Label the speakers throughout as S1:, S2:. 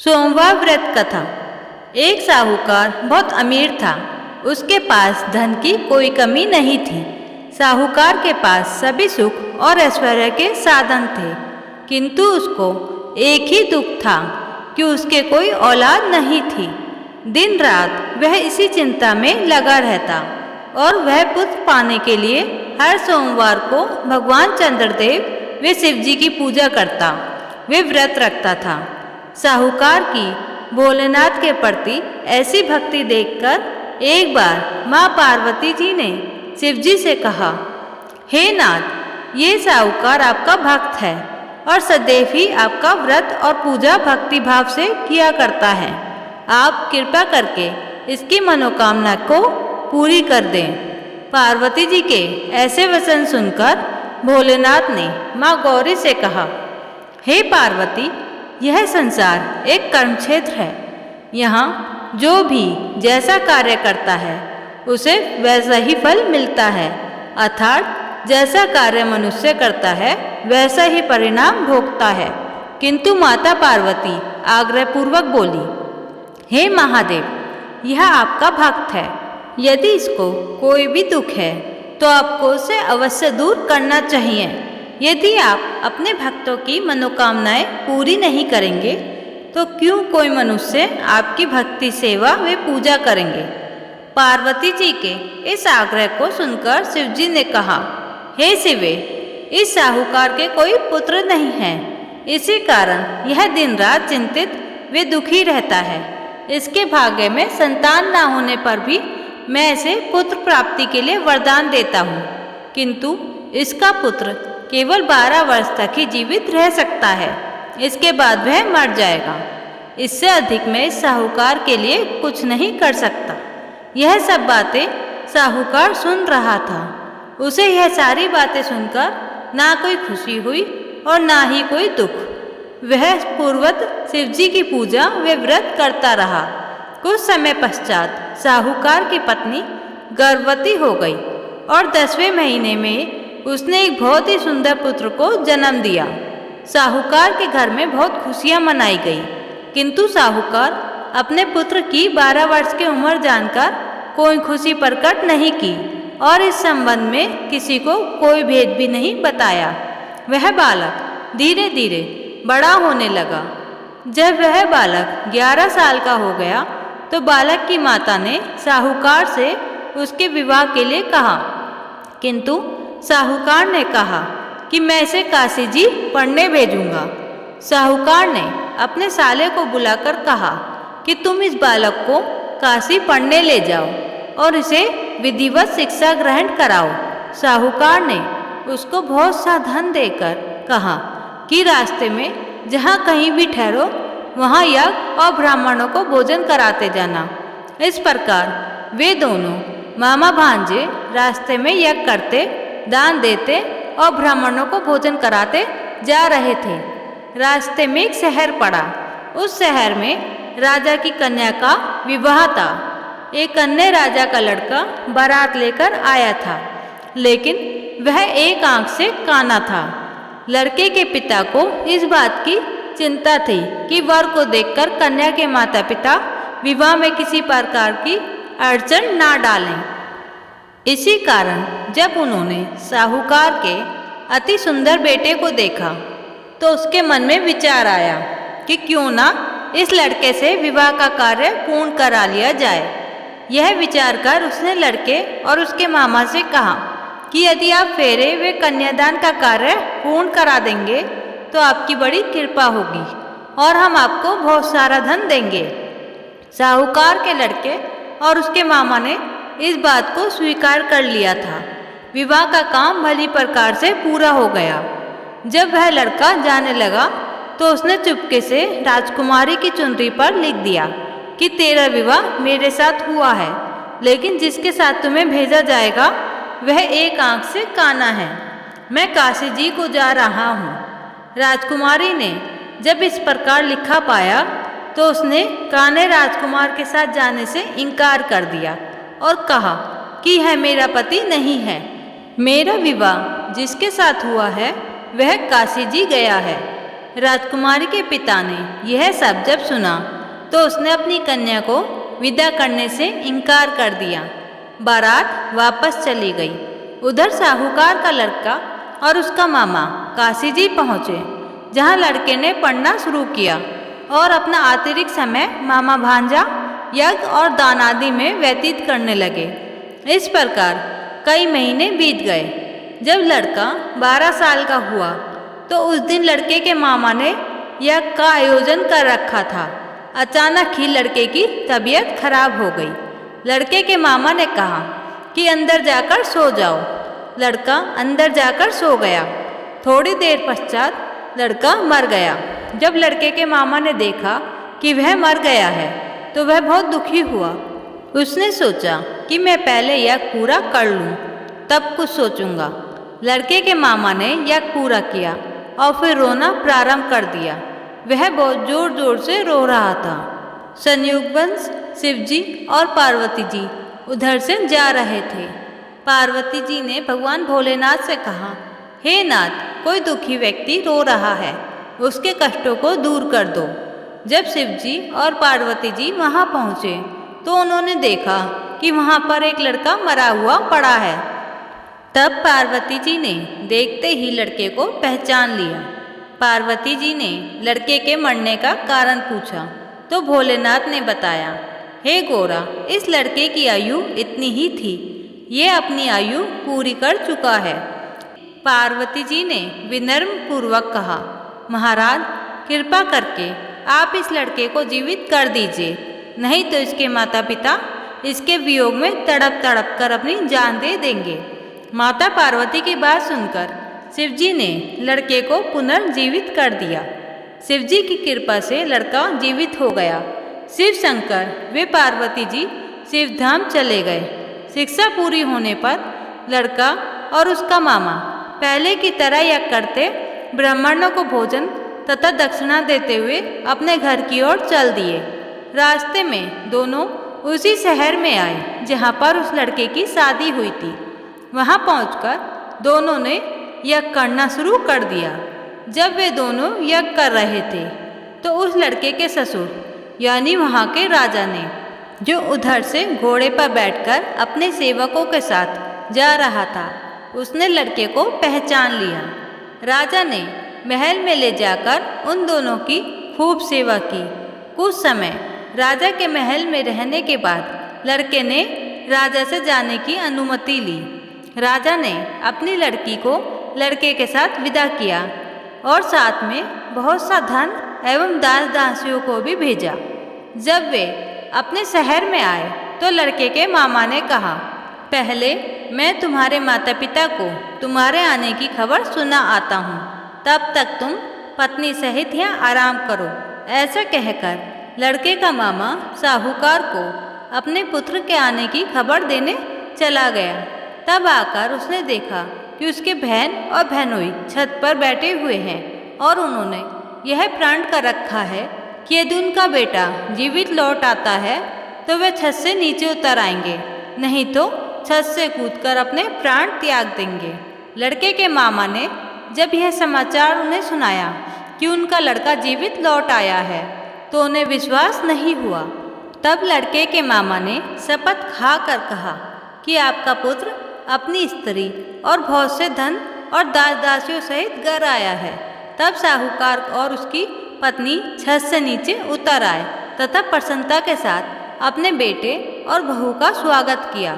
S1: सोमवार व्रत कथा। एक साहूकार बहुत अमीर था। उसके पास धन की कोई कमी नहीं थी। साहूकार के पास सभी सुख और ऐश्वर्य के साधन थे, किंतु उसको एक ही दुख था कि उसके कोई औलाद नहीं थी। दिन रात वह इसी चिंता में लगा रहता और वह पुत्र पाने के लिए हर सोमवार को भगवान चंद्रदेव व शिवजी की पूजा करता, वे व्रत रखता था। साहूकार की भोलेनाथ के प्रति ऐसी भक्ति देखकर एक बार माँ पार्वती जी ने शिवजी से कहा, हे नाथ, ये साहूकार आपका भक्त है और सदैव ही आपका व्रत और पूजा भक्ति भाव से किया करता है। आप कृपा करके इसकी मनोकामना को पूरी कर दें। पार्वती जी के ऐसे वचन सुनकर भोलेनाथ ने माँ गौरी से कहा, हे पार्वती, यह संसार एक कर्म क्षेत्र है। यहाँ जो भी जैसा कार्य करता है उसे वैसा ही फल मिलता है, अर्थात जैसा कार्य मनुष्य करता है वैसा ही परिणाम भोगता है। किंतु माता पार्वती आग्रहपूर्वक बोली, हे महादेव, यह आपका भक्त है। यदि इसको कोई भी दुख है तो आपको उसे अवश्य दूर करना चाहिए। यदि आप अपने भक्तों की मनोकामनाएं पूरी नहीं करेंगे तो क्यों कोई मनुष्य आपकी भक्ति सेवा व पूजा करेंगे। पार्वती जी के इस आग्रह को सुनकर शिवजी ने कहा, हे शिवे, इस साहूकार के कोई पुत्र नहीं है, इसी कारण यह दिन रात चिंतित व दुखी रहता है। इसके भाग्य में संतान न होने पर भी मैं इसे पुत्र प्राप्ति के लिए वरदान देता हूँ, किंतु इसका पुत्र केवल 12 वर्ष तक ही जीवित रह सकता है, इसके बाद वह मर जाएगा। इससे अधिक मैं इस साहूकार के लिए कुछ नहीं कर सकता। यह सब बातें साहूकार सुन रहा था। उसे यह सारी बातें सुनकर ना कोई खुशी हुई और ना ही कोई दुख। वह पूर्वत शिवजी की पूजा व व्रत करता रहा। कुछ समय पश्चात साहूकार की पत्नी गर्भवती हो गई और 10वें महीने में उसने एक बहुत ही सुंदर पुत्र को जन्म दिया। साहूकार के घर में बहुत खुशियां मनाई गई, किंतु साहूकार अपने पुत्र की 12 वर्ष की उम्र जानकर कोई खुशी प्रकट नहीं की और इस संबंध में किसी को कोई भेद भी नहीं बताया। वह बालक धीरे धीरे बड़ा होने लगा। जब वह बालक 11 साल का हो गया तो बालक की माता ने साहूकार से उसके विवाह के लिए कहा, किंतु साहूकार ने कहा कि मैं इसे काशी जी पढ़ने भेजूंगा। साहूकार ने अपने साले को बुलाकर कहा कि तुम इस बालक को काशी पढ़ने ले जाओ और इसे विधिवत शिक्षा ग्रहण कराओ। साहूकार ने उसको बहुत सा धन देकर कहा कि रास्ते में जहाँ कहीं भी ठहरो वहाँ यज्ञ और ब्राह्मणों को भोजन कराते जाना। इस प्रकार वे दोनों मामा भांजे रास्ते में यज्ञ करते, दान देते और ब्राह्मणों को भोजन कराते जा रहे थे। रास्ते में एक शहर पड़ा। उस शहर में राजा की कन्या का विवाह था। एक अन्य राजा का लड़का बारात लेकर आया था, लेकिन वह एक आंख से काना था। लड़के के पिता को इस बात की चिंता थी कि वर को देखकर कन्या के माता पिता विवाह में किसी प्रकार की अड़चन ना डालें। इसी कारण जब उन्होंने साहूकार के अति सुंदर बेटे को देखा तो उसके मन में विचार आया कि क्यों ना इस लड़के से विवाह का कार्य पूर्ण करा लिया जाए। यह विचार कर उसने लड़के और उसके मामा से कहा कि यदि आप फेरे व कन्यादान का कार्य पूर्ण करा देंगे तो आपकी बड़ी कृपा होगी और हम आपको बहुत सारा धन देंगे। साहूकार के लड़के और उसके मामा ने इस बात को स्वीकार कर लिया था। विवाह का काम भली प्रकार से पूरा हो गया। जब वह लड़का जाने लगा तो उसने चुपके से राजकुमारी की चुनरी पर लिख दिया कि तेरा विवाह मेरे साथ हुआ है, लेकिन जिसके साथ तुम्हें भेजा जाएगा वह एक आंख से काना है। मैं काशी जी को जा रहा हूँ। राजकुमारी ने जब इस प्रकार लिखा पाया तो उसने काने राजकुमार के साथ जाने से इनकार कर दिया और कहा कि यह मेरा पति नहीं है। मेरा विवाह जिसके साथ हुआ है वह काशी जी गया है। राजकुमारी के पिता ने यह सब जब सुना तो उसने अपनी कन्या को विदा करने से इनकार कर दिया। बारात वापस चली गई। उधर साहूकार का लड़का और उसका मामा काशी जी पहुँचे, जहाँ लड़के ने पढ़ना शुरू किया और अपना अतिरिक्त समय मामा भांजा यज्ञ और दान आदि में व्यतीत करने लगे। इस प्रकार कई महीने बीत गए। जब लड़का 12 साल का हुआ तो उस दिन लड़के के मामा ने यज्ञ का आयोजन कर रखा था। अचानक ही लड़के की तबीयत खराब हो गई। लड़के के मामा ने कहा कि अंदर जाकर सो जाओ। लड़का अंदर जाकर सो गया। थोड़ी देर पश्चात लड़का मर गया। जब लड़के के मामा ने देखा कि वह मर गया है तो वह बहुत दुखी हुआ। उसने सोचा कि मैं पहले यज्ञ पूरा कर लूं, तब कुछ सोचूंगा। लड़के के मामा ने यज्ञ पूरा किया और फिर रोना प्रारंभ कर दिया। वह बहुत जोर जोर से रो रहा था। संयुगवंश शिवजी और पार्वती जी उधर से जा रहे थे। पार्वती जी ने भगवान भोलेनाथ से कहा, हे नाथ, कोई दुखी व्यक्ति रो रहा है, उसके कष्टों को दूर कर दो। जब शिवजी और पार्वती जी वहाँ पहुँचे तो उन्होंने देखा कि वहाँ पर एक लड़का मरा हुआ पड़ा है। तब पार्वती जी ने देखते ही लड़के को पहचान लिया। पार्वती जी ने लड़के के मरने का कारण पूछा तो भोलेनाथ ने बताया, हे गोरा, इस लड़के की आयु इतनी ही थी, ये अपनी आयु पूरी कर चुका है। पार्वती जी ने विनम्र पूर्वक कहा, महाराज, कृपा करके आप इस लड़के को जीवित कर दीजिए, नहीं तो इसके माता पिता इसके वियोग में तड़प तड़प कर अपनी जान दे देंगे। माता पार्वती की बात सुनकर शिवजी ने लड़के को पुनर्जीवित कर दिया। शिवजी की कृपा से लड़का जीवित हो गया। शिव शंकर वे पार्वती जी शिवधाम चले गए। शिक्षा पूरी होने पर लड़का और उसका मामा पहले की तरह यज्ञ करते, ब्राह्मणों को भोजन तथा दक्षिणा देते हुए अपने घर की ओर चल दिए। रास्ते में दोनों उसी शहर में आए जहाँ पर उस लड़के की शादी हुई थी। वहाँ पहुँचकर दोनों ने यज्ञ करना शुरू कर दिया। जब वे दोनों यज्ञ कर रहे थे तो उस लड़के के ससुर यानी वहाँ के राजा ने, जो उधर से घोड़े पर बैठकर अपने सेवकों के साथ जा रहा था, उसने लड़के को पहचान लिया। राजा ने महल में ले जाकर उन दोनों की खूब सेवा की। कुछ समय राजा के महल में रहने के बाद लड़के ने राजा से जाने की अनुमति ली। राजा ने अपनी लड़की को लड़के के साथ विदा किया और साथ में बहुत सा धन एवं दास दासियों को भी भेजा। जब वे अपने शहर में आए तो लड़के के मामा ने कहा, पहले मैं तुम्हारे माता पिता को तुम्हारे आने की खबर सुना आता हूँ, तब तक तुम पत्नी सहित यहाँ आराम करो। ऐसा कहकर लड़के का मामा साहूकार को अपने पुत्र के आने की खबर देने चला गया। तब आकर उसने देखा कि उसके बहन और बहनोई छत पर बैठे हुए हैं और उन्होंने यह प्रण कर रखा है कि यदि उनका बेटा जीवित लौट आता है तो वे छत से नीचे उतर आएंगे, नहीं तो छत से कूदकर अपने प्राण त्याग देंगे। लड़के के मामा ने जब यह समाचार उन्हें सुनाया कि उनका लड़का जीवित लौट आया है तो उन्हें विश्वास नहीं हुआ। तब लड़के के मामा ने शपथ खा कर कहा कि आपका पुत्र अपनी स्त्री और बहुत से धन और दास दासियों सहित घर आया है। तब साहूकार और उसकी पत्नी छत से नीचे उतर आए तथा प्रसन्नता के साथ अपने बेटे और बहू का स्वागत किया।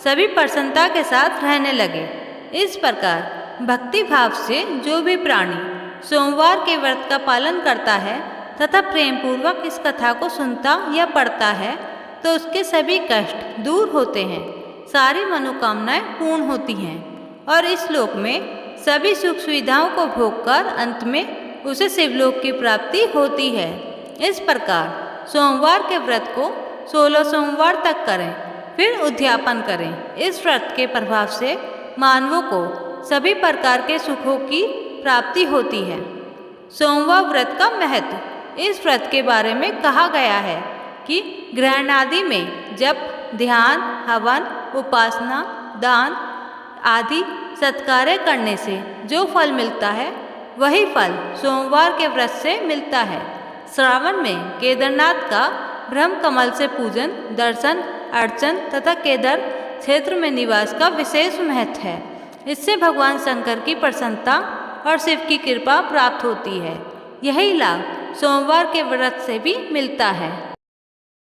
S1: सभी प्रसन्नता के साथ रहने लगे। इस प्रकार भक्ति भाव से जो भी प्राणी सोमवार के व्रत का पालन करता है तथा प्रेम पूर्वक इस कथा को सुनता या पढ़ता है तो उसके सभी कष्ट दूर होते हैं, सारी मनोकामनाएं पूर्ण होती हैं और इस लोक में सभी सुख सुविधाओं को भोगकर अंत में उसे शिवलोक की प्राप्ति होती है। इस प्रकार सोमवार के व्रत को 16 सोमवार तक करें, फिर उद्यापन करें। इस व्रत के प्रभाव से मानवों को सभी प्रकार के सुखों की प्राप्ति होती है। सोमवार व्रत का महत्व। इस व्रत के बारे में कहा गया है कि ग्रहण आदि में जप, ध्यान, हवन, उपासना, दान आदि सत्कार्य करने से जो फल मिलता है वही फल सोमवार के व्रत से मिलता है। श्रावण में केदारनाथ का ब्रह्म कमल से पूजन, दर्शन, अर्चन तथा केदार क्षेत्र में निवास का विशेष महत्व है। इससे भगवान शंकर की प्रसन्नता और शिव की कृपा प्राप्त होती है। यही लाभ सोमवार के व्रत से भी मिलता है।